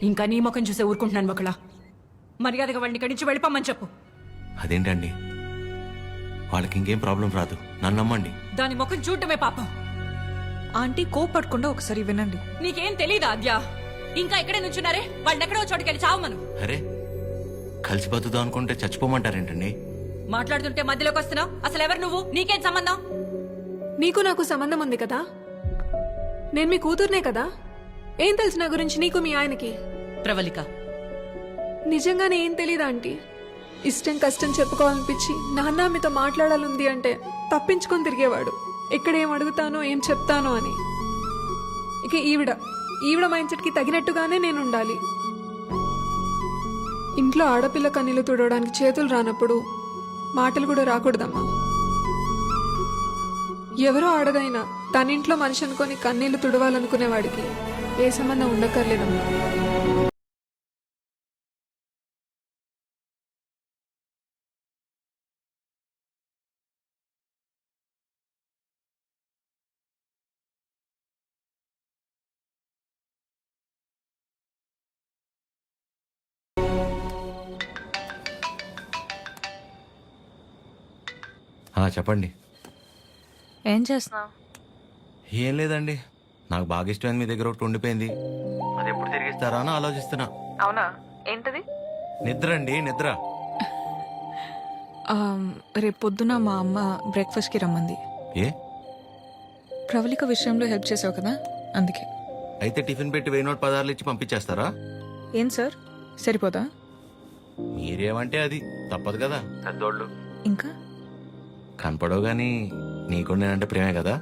ఇంకా నీ ముఖం చూసే ఊరుకుంటున్నాను ఒకలా. మర్యాదగా వాడిని ఇక్కడి నుంచి వెళ్ళిపోమని చెప్పు. అదేంటండి, వాళ్ళకి ఇంకేం ప్రాబ్లం రాదు, నన్ను నమ్మండి. దాని ముఖం చూడటమే పాపం. ఆంటీ కోపడకుండా ఒకసారి వినండి. నీకేం తెలీదా ఆద్య? ఇంకా ఇక్కడే నుంచున్నారే, వాళ్ళని ఎక్కడో చోటుకెళ్ళి చావమను. అరే, కలిసి బతుకుదాం అనుకుంటే చచ్చిపోమంటారేంటండి? మాట్లాడుతుంటే మధ్యలోకి వస్తున్నావు. అసలు ఎవరు నువ్వు? నీకేం సంబంధం? నీకు నాకు సంబంధం ఉంది కదా. నేను మీ కూతుర్నే కదా. ఏం తెలుసు నా గురించి నీకు మీ ఆయనకి? ప్రవళిక, నిజంగానే ఏం తెలీదా ఆంటీ? ఇష్టం కష్టం చెప్పుకోవాలనిపించి నాన్న మీతో మాట్లాడాలంది అంటే తప్పించుకొని తిరిగేవాడు. ఎక్కడ ఏం అడుగుతానో ఏం చెప్తానో అని. ఇక ఈవిడ మైండ్ సెట్ కి తగినట్టుగానే నేను ఉండాలి. ఇంట్లో ఆడపిల్ల కన్నీళ్లు తుడవడానికి చేతులు రానప్పుడు మాటలు కూడా రాకూడదమ్మా. ఎవరో ఆడదైనా తన ఇంట్లో మనిషి అనుకొని కన్నీళ్లు తుడవాలనుకునేవాడికి ఏ సంబంధం ఉండక్కర్లేదమ్మా. చెప్పండి. ఏం చేస్తున్నావు? ఏం లేదండి, నాకు బాగా ఇష్టమైంది మీ దగ్గర ఒకటి ఉండిపోయింది. అది ఎప్పుడు తిరిగిస్తారా అని ఆలోచిస్తున్నా. అవునా, ఏంటది? నిద్ర అండి, నిద్ర. రేపు పొద్దున మా అమ్మ బ్రేక్ఫాస్ట్కి రమ్మంది. ఏ? ప్రవళిక విషయంలో హెల్ప్ చేసావు కదా, అందుకే. అయితే టిఫిన్ పెట్టి 1000 నోట్ 10 ఇచ్చి పంపించేస్తారా? ఏం సార్, సరిపోదా? మీరేమంటే అది తప్పదు కదా, పెద్దోళ్ళు. ఇంకా కనపడవు గానీ నీకు నేనంటే ప్రేమే కదా.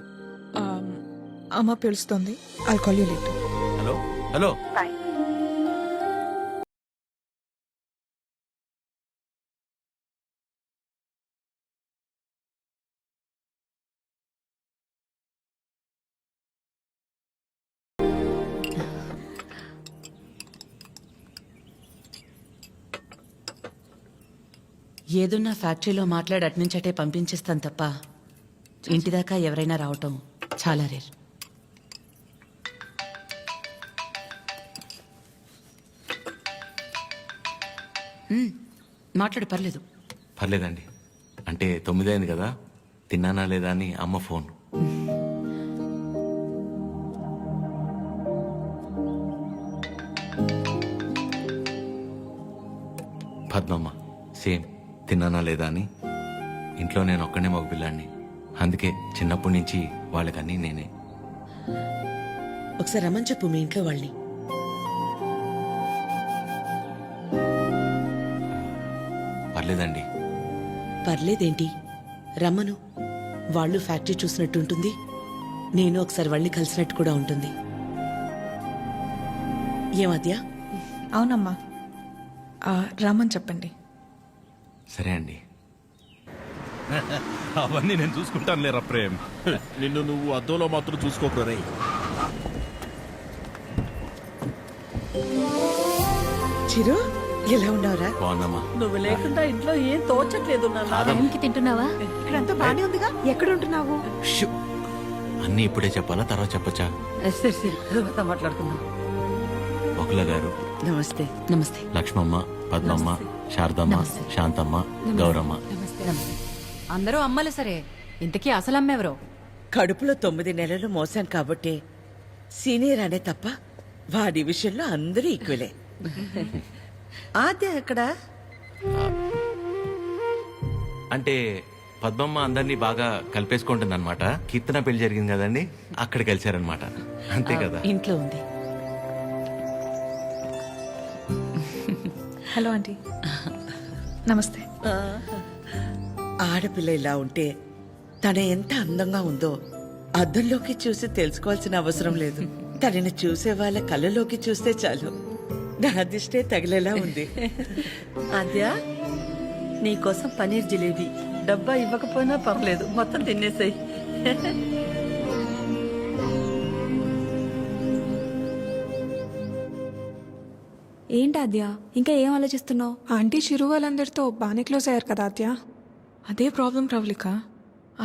అమ్మ పిలుస్తుంది. I'll call you later. Hello hello. ఏదున్నా ఫ్యాక్టరీలో మాట్లాడి అట్నుంచటే పంపించేస్తాను తప్ప ఇంటిదాకా ఎవరైనా రావటం చాలా రేర్. మాట్లాడు, పర్లేదు. పర్లేదండి, అంటే 9 అయింది కదా, తిన్నానా లేదా అని అమ్మ ఫోన్. పద్మమ్మ సేమ్, తిన్నానా లేదా అని. ఇంట్లో నేను ఒక్కనే మగపిల్లాడిని, అందుకే చిన్నప్పటి నుంచి వాళ్ళకన్నీ నేనే. ఒకసారి రమ్మని చెప్పు మీ ఇంట్లో వాళ్ళని. పర్లేదండి. పర్లేదేంటి, రమ్మను. వాళ్ళు ఫ్యాక్టరీ చూసినట్టు ఉంటుంది, నేను ఒకసారి వాళ్ళని కలిసినట్టు కూడా ఉంటుంది. ఏమద్యా? అవునమ్మా, రమ్మని చెప్పండి. సరే అండి. అవన్నీ నేను చూసుకుంటాను లేరా ప్రేమ్. నిన్ను నువ్వు అద్దంలో మాత్రం చూసుకోకు రే. చిరు, ఎలా ఉన్నావురా? బాగున్నామా? నువ్వు లేకుండా ఇంట్లో ఏం తోచట్లేదు టైంకి తింటున్నావా? ఇక్కడంతా బానే ఉందిగా. ఎక్కడ ఉంటున్నావు? షూ. అన్నీ ఇప్పుడే చెప్పాలా, తర్వాత చెప్పచ్చా? తర్వాత మాట్లాడుకుందాం. బకుల గారు నమస్తే. నమస్తే. లక్ష్మమ్మ, పద్మమ్మ, శారదమ్మ, శాంతమ్మ, గౌరమ్మ. అందరూ అమ్మలు సరే, ఇంతకీ అసలు అమ్మెవరో? కడుపులో 9 నెలలు మోసాను కాబట్టి సీనియర్ అనే తప్ప వాడి విషయంలో అందరూ ఈక్వలే. ఆద్య ఎక్కడ? అంటే పద్మమ్మ అందరినీ బాగా కలిపేసుకుంటుంది అనమాట. కీర్తన పెళ్లి జరిగింది కదండి, అక్కడ కలిశారనమాట. అంతే కదా. ఇంట్లో ఉంది. Hello aunty. నమస్తే. ఆడపిల్ల ఇలా ఉంటే తన ఎంత అందంగా ఉందో అద్దంలోకి చూసి తెలుసుకోవాల్సిన అవసరం లేదు. తనని చూసే వాళ్ళ కళ్ళలోకి చూస్తే చాలు. నా దిష్టే తగిలేలా ఉంది. ఆద్య, నీకోసం పనీర్ జిలేబీ. డబ్బా ఇవ్వకపోయినా పర్లేదు, మొత్తం తినేసాయి. ఏంటి ఆద్య, ఇంకా ఏం ఆలోచిస్తున్నావు? ఆంటీ చిరు వాళ్ళందరితో బాగానే క్లోజ్ అయ్యారు కదా ఆద్య. అదే ప్రాబ్లం ప్రవళిక.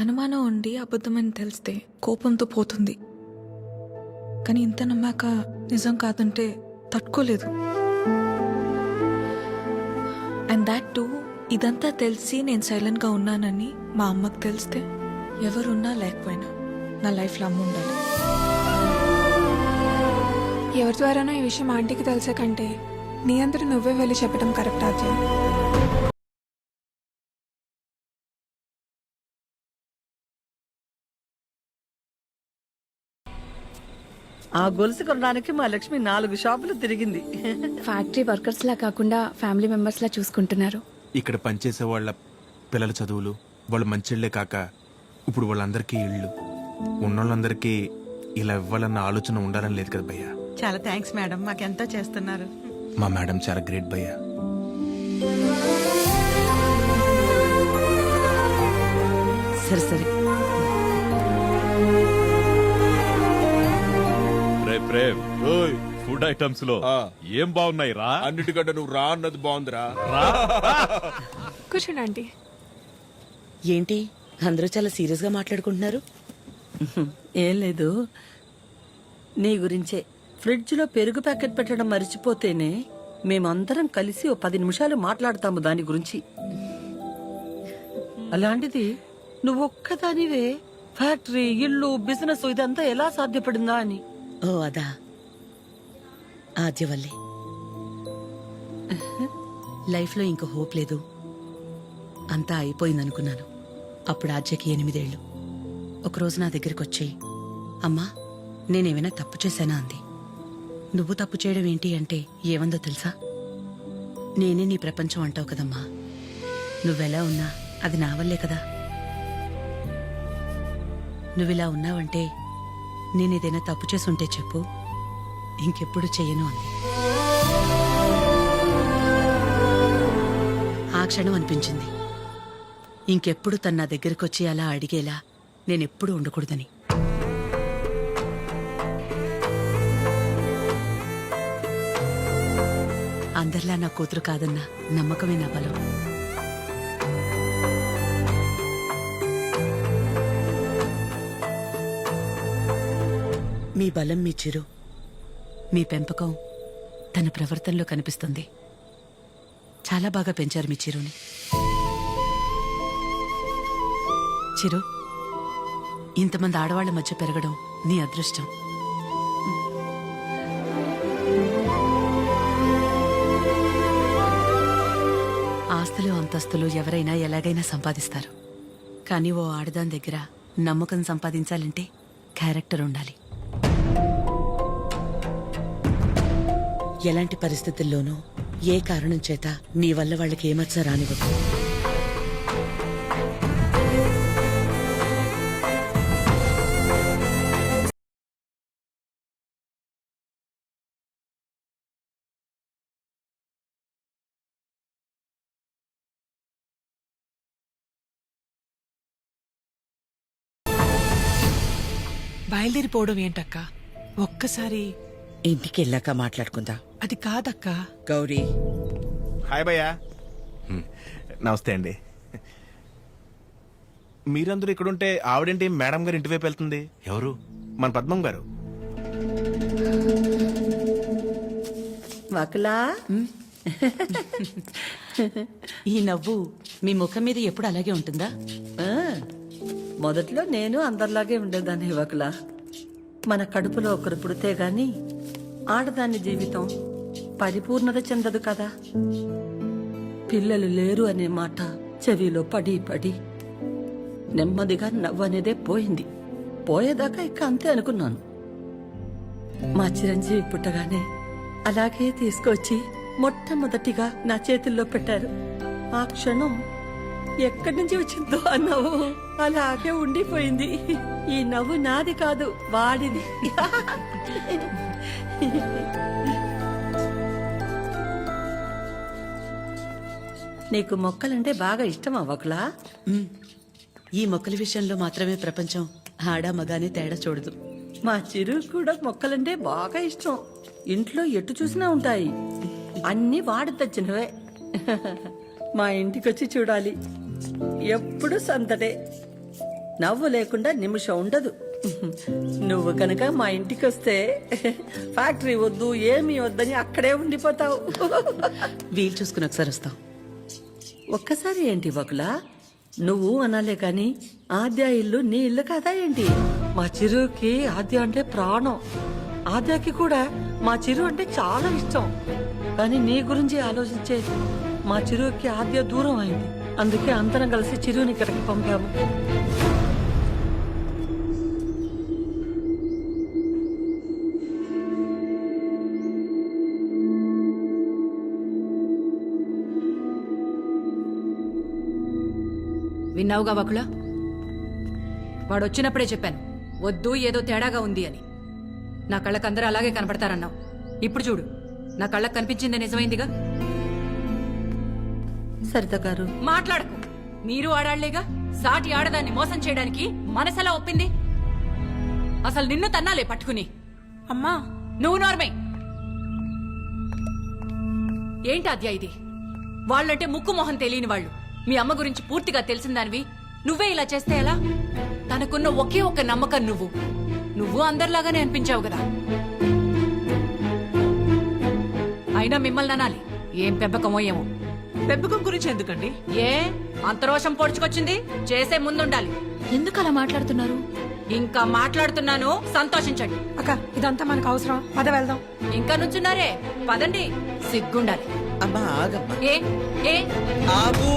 అనుమానం ఉండి అబద్ధమని తెలిస్తే కోపంతో పోతుంది. కానీ ఇంత నమ్మాక నిజం కాదంటే తట్టుకోలేదు. అండ్ దాట్ టూ, ఇదంతా తెలిసి నేను సైలెంట్గా ఉన్నానని మా అమ్మకు తెలిస్తే ఎవరున్నా లేకపోయినా నా లైఫ్లో అమ్మ ఉండాలి. ఎవరి ద్వారానో ఈ విషయం ఆంటీకి తెలిసే కంటే నీ అందరూ నువ్వే వెళ్ళి చెప్పడం కరెక్ట్ ఆద్య. ఆ గొలుసు కొనడానికి మా లక్ష్మి 4 షాపులు తిరిగింది. ఫ్యాక్టరీ వర్కర్స్ లా కాకుండా ఫ్యామిలీ మెంబర్స్ లా చూసుకుంటున్నారు. ఇక్కడ పనిచేసే వాళ్ళ పిల్లల చదువులు వాళ్ళ మంచిళ్లే కాక ఇప్పుడు వాళ్ళందరికీ ఇళ్ళు ఉన్నోళ్ళందరికీ ఇలా ఇవ్వాలన్న ఆలోచన ఉండాలని లేదు కదా భయ్యా. చాలా థ్యాంక్స్ మేడం, మాకెంతో చేస్తున్నారు. మా మేడం చాలా గ్రేట్ భయ్యా. సరే సరే, ప్రేమ్ ఫుడ్ ఐటమ్స్ లో ఏం బాగున్నాయి రా? అన్నిటికంటే నువ్వు రా అన్నది బాగుందిరా. కూర్చోండి ఆంటీ. ఏంటి అందరూ చాలా సీరియస్గా మాట్లాడుకుంటున్నారు? ఏం లేదు, నీ గురించే. ఫ్రిడ్జ్లో పెరుగు ప్యాకెట్ పెట్టడం మర్చిపోతేనే మేమందరం కలిసి ఓ 10 నిమిషాలు మాట్లాడతాము దాని గురించి. అలాంటిది నువ్వు ఒక్కదానివే ఫ్యాక్టరీ, ఇల్లు, బిజినెస్ ఇదంతా ఎలా సాధ్యపడిందా అని. ఓ అదా, ఆద్యవల్లి లైఫ్లో ఇంక హోప్ లేదు, అంతా అయిపోయిందనుకున్నాను. అప్పుడు ఆద్యకి 8 ఏళ్ళు. ఒకరోజు నా దగ్గరికి వచ్చి, అమ్మా నేనేమైనా తప్పు చేశానా అంది. నువ్వు తప్పు చేయడం ఏంటి అంటే ఏమందో తెలుసా? నేనే నీ ప్రపంచం అంటావు కదమ్మా, నువ్వెలా ఉన్నా అది నా వల్లే కదా. నువ్విలా ఉన్నావంటే నేనేదైనా తప్పు చేసుంటే చెప్పు, ఇంకెప్పుడు చెయ్యను అంది. ఆ క్షణం అనిపించింది ఇంకెప్పుడు తన నా దగ్గరికి వచ్చి అలా అడిగేలా నేనెప్పుడు ఉండకూడదని. అందరిలా నా కూతురు కాదన్న నమ్మకమే నా బలం. మీ బలం మీ చిరు, మీ పెంపకం తన ప్రవర్తనలో కనిపిస్తుంది. చాలా బాగా పెంచారు మీ చిరుని. చిరు, ఇంతమంది ఆడవాళ్ల మధ్య పెరగడం నీ అదృష్టం. ఆస్తులు అంతస్తులు ఎవరైనా ఎలాగైనా సంపాదిస్తారు, కానీ ఓ ఆడదాని దగ్గర నమ్మకం సంపాదించాలంటే క్యారెక్టర్ ఉండాలి. ఎలాంటి పరిస్థితుల్లోనూ ఏ కారణం చేత నీ వల్ల వాళ్ళకి ఏమచ్చ రానివ్వదు. బయలుదేరిపోవడం ఏంటక్క? ఒక్కసారి ఇంటికి వెళ్ళాక మాట్లాడుకుందాం. అది కాదక్క. గౌరీ, హాయ్ భయ్యా. నమస్తే అండి. మీరందరూ ఇక్కడుంటే ఆవిడేంటి మేడం గారు ఇంటివైపు వెళ్తుంది? ఎవరు? మన పద్మం గారు. వకలా, ఈ నవ్వు మీ ముఖం మీద ఎప్పుడు అలాగే ఉంటుందా? మొదట్లో నేను అందరిలాగే ఉండేదాన్ని వకలా. మన కడుపులో ఒకరు పుడితే గాని ఆడదాని జీవితం పరిపూర్ణత చెందదు కదా. పిల్లలు లేరు అనే మాట చెవిలో పడి పడి నెమ్మదిగా నవ్వు అనేదే పోయింది. పోయేదాకా ఇక అంతే అనుకున్నాను. మా చిరంజీవి పుట్టగానే అలాగే తీసుకొచ్చి మొట్టమొదటిగా నా చేతుల్లో పెట్టారు. ఆ క్షణం ఎక్కడి నుంచి వచ్చిందో ఆ నవ్వు అలాగే ఉండిపోయింది. ఈ నవ్వు నాది కాదు, వాడిది. నీకు మొక్కలంటే బాగా ఇష్టమా వకలా? ఈ మొక్కల విషయంలో మాత్రమే ప్రపంచం ఆడా మగానే తేడా చూడదు. మా చిరు కూడా మొక్కలంటే బాగా ఇష్టం. ఇంట్లో ఎటు చూసినా ఉంటాయి. అన్ని వాడి తెచ్చినవే. మా ఇంటికొచ్చి చూడాలి, ఎప్పుడు సందడే. నవ్వు లేకుండా నిమిషం ఉండదు. నువ్వు కనుక మా ఇంటికి వస్తే ఫ్యాక్టరీ వద్దు ఏమీ వద్దని అక్కడే ఉండిపోతావు. వీలు చూసుకుని ఒకసారి వస్తాం. ఒక్కసారి ఏంటి వకులా, నువ్వు అనాలే కాని ఆద్య ఇల్లు నీ ఇల్లు కదా ఏంటి? మా చిరుకి ఆద్య అంటే ప్రాణం. ఆద్యకి కూడా మా చిరు అంటే చాలా ఇష్టం. కానీ నీ గురించి ఆలోచించే మా చిరుకి ఆద్య దూరం అయింది. అందుకే అందరం కలిసి చిరుని ఇక్కడికి పంపాము. విన్నావుగా వకుళ, వాడు వచ్చినప్పుడే చెప్పాను వద్దు, ఏదో తేడాగా ఉంది అని. నా కళ్ళకు అందరూ అలాగే కనపడతారన్నావు. ఇప్పుడు చూడు, నా కళ్ళకు కనిపించింది నిజమైందిగా. సరిత గారు, మాట్లాడకు. మీరు ఆడాళ్లేగా. సాటి ఆడదాన్ని మోసం చేయడానికి మనసెలా ఒప్పింది? అసలు నిన్ను తన్నాలే పట్టుకుని. అమ్మా నువ్వు నోర్మే. ఏంటి అద్యా ఇది? వాళ్ళంటే ముక్కు మొహం తెలియని వాళ్ళు. మీ అమ్మ గురించి పూర్తిగా తెలిసిన దానివి నువ్వే ఇలా చేస్తే ఎలా? తనకున్న ఒకే ఒక్క నమ్మకం నువ్వు అందరిలాగానే అనిపించావు కదా. అయినా మిమ్మల్ని అనాలి. ఏం పెంపకమో ఏమో. పెంపకం గురించి ఎందుకండి? ఏ అంత రోషం పొడుచుకొచ్చింది? చేసే ముందుండాలి. ఎందుకు అలా మాట్లాడుతున్నారు? ఇంకా మాట్లాడుతున్నాను, సంతోషించండి. అక్క ఇదంతా మనకు అవసరం. పద వెళ్దాం. ఇంకా నుంచున్నారే, పదండి. సిగ్గుండాలి. అమ్మా ఆగమ్మా. ఏ ఏ ఆగు.